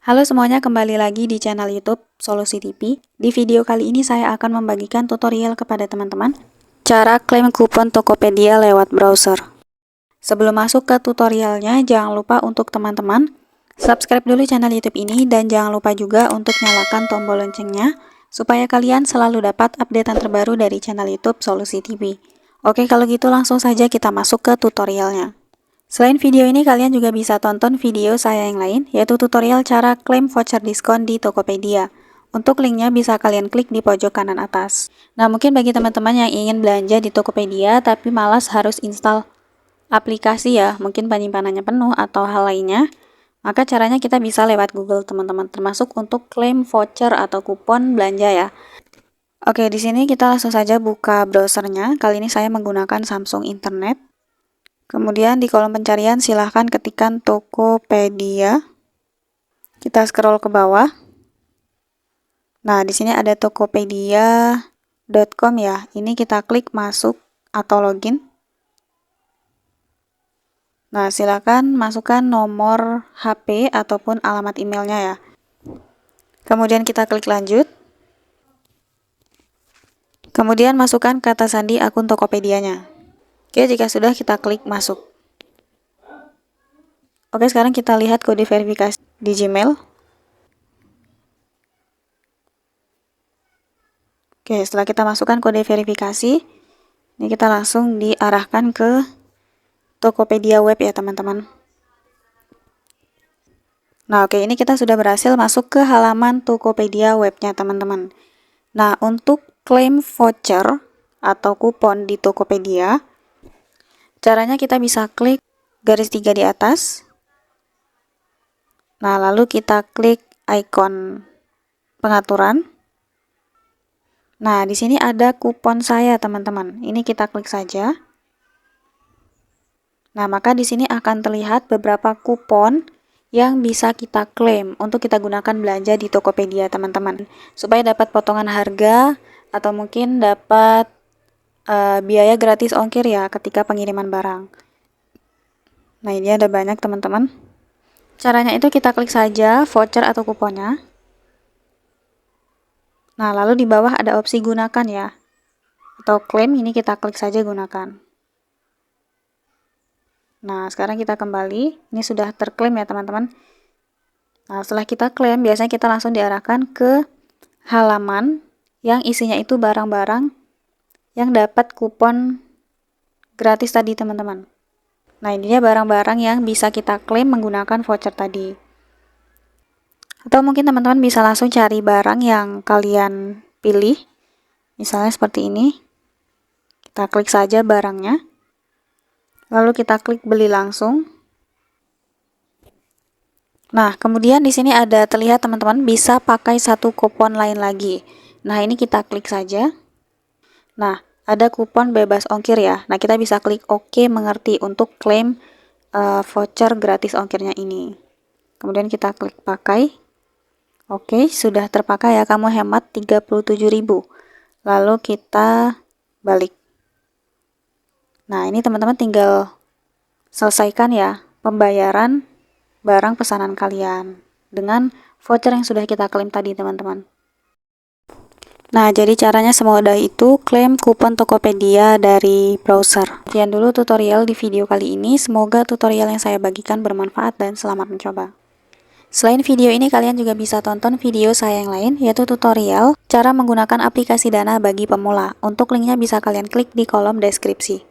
Halo semuanya, kembali lagi di channel YouTube Solusi TV. Di video kali ini saya akan membagikan tutorial kepada teman-teman cara klaim kupon Tokopedia lewat browser. Sebelum masuk ke tutorialnya, jangan lupa untuk teman-teman subscribe dulu channel YouTube ini dan jangan lupa juga untuk nyalakan tombol loncengnya supaya kalian selalu dapat updatean terbaru dari channel YouTube Solusi TV. Oke, kalau gitu langsung saja kita masuk ke tutorialnya. Selain video ini, kalian juga bisa tonton video saya yang lain, yaitu tutorial cara klaim voucher diskon di Tokopedia. Untuk linknya bisa kalian klik di pojok kanan atas. Nah, mungkin bagi teman-teman yang ingin belanja di Tokopedia, tapi malas harus install aplikasi ya, mungkin penyimpanannya penuh atau hal lainnya, maka caranya kita bisa lewat Google teman-teman, termasuk untuk klaim voucher atau kupon belanja ya. Oke, di sini kita langsung saja buka browsernya. Kali ini saya menggunakan Samsung Internet. Kemudian di kolom pencarian silahkan ketikkan Tokopedia. Kita scroll ke bawah. Nah, di sini ada tokopedia.com ya. Ini kita klik masuk atau login. Nah, silahkan masukkan nomor HP ataupun alamat emailnya ya. Kemudian kita klik lanjut. Kemudian masukkan kata sandi akun Tokopedianya. Oke, jika sudah kita klik masuk. Oke, sekarang kita lihat kode verifikasi di Gmail. Oke, setelah kita masukkan kode verifikasi, ini kita langsung diarahkan ke Tokopedia web ya teman-teman. Nah, oke, ini kita sudah berhasil masuk ke halaman Tokopedia webnya teman-teman. Nah, untuk klaim voucher atau kupon di Tokopedia, caranya kita bisa klik garis 3 di atas. Nah, lalu kita klik icon pengaturan. Nah, di sini ada kupon saya, teman-teman. Ini kita klik saja. Nah, maka di sini akan terlihat beberapa kupon yang bisa kita klaim untuk kita gunakan belanja di Tokopedia, teman-teman. Supaya dapat potongan harga atau mungkin dapat biaya gratis ongkir ya ketika pengiriman barang. Nah, ini ada banyak teman-teman. Caranya itu kita klik saja voucher atau kuponnya. Nah, lalu di bawah ada opsi gunakan ya. Atau klaim, ini kita klik saja gunakan. Nah, sekarang kita kembali. Ini sudah terklaim ya teman-teman. Nah, setelah kita klaim, biasanya kita langsung diarahkan ke halaman yang isinya itu barang-barang yang dapat kupon gratis tadi teman-teman. Nah, ini dia barang-barang yang bisa kita klaim menggunakan voucher tadi. Atau mungkin teman-teman bisa langsung cari barang yang kalian pilih. Misalnya seperti ini. Kita klik saja barangnya. Lalu kita klik beli langsung. Nah, kemudian di sini ada terlihat teman-teman bisa pakai satu kupon lain lagi. Nah, ini kita klik saja. Nah, ada kupon bebas ongkir ya. Nah, kita bisa klik OK mengerti untuk klaim voucher gratis ongkirnya ini. Kemudian kita klik pakai. Oke, sudah terpakai ya, kamu hemat 37.000. Lalu kita balik. Nah, ini teman-teman tinggal selesaikan ya pembayaran barang pesanan kalian dengan voucher yang sudah kita klaim tadi teman-teman. Nah, jadi caranya semudah itu klaim kupon Tokopedia dari browser. Sekian dulu tutorial di video kali ini. Semoga tutorial yang saya bagikan bermanfaat dan selamat mencoba. Selain video ini, kalian juga bisa tonton video saya yang lain, yaitu tutorial cara menggunakan aplikasi Dana bagi pemula. Untuk linknya bisa kalian klik di kolom deskripsi.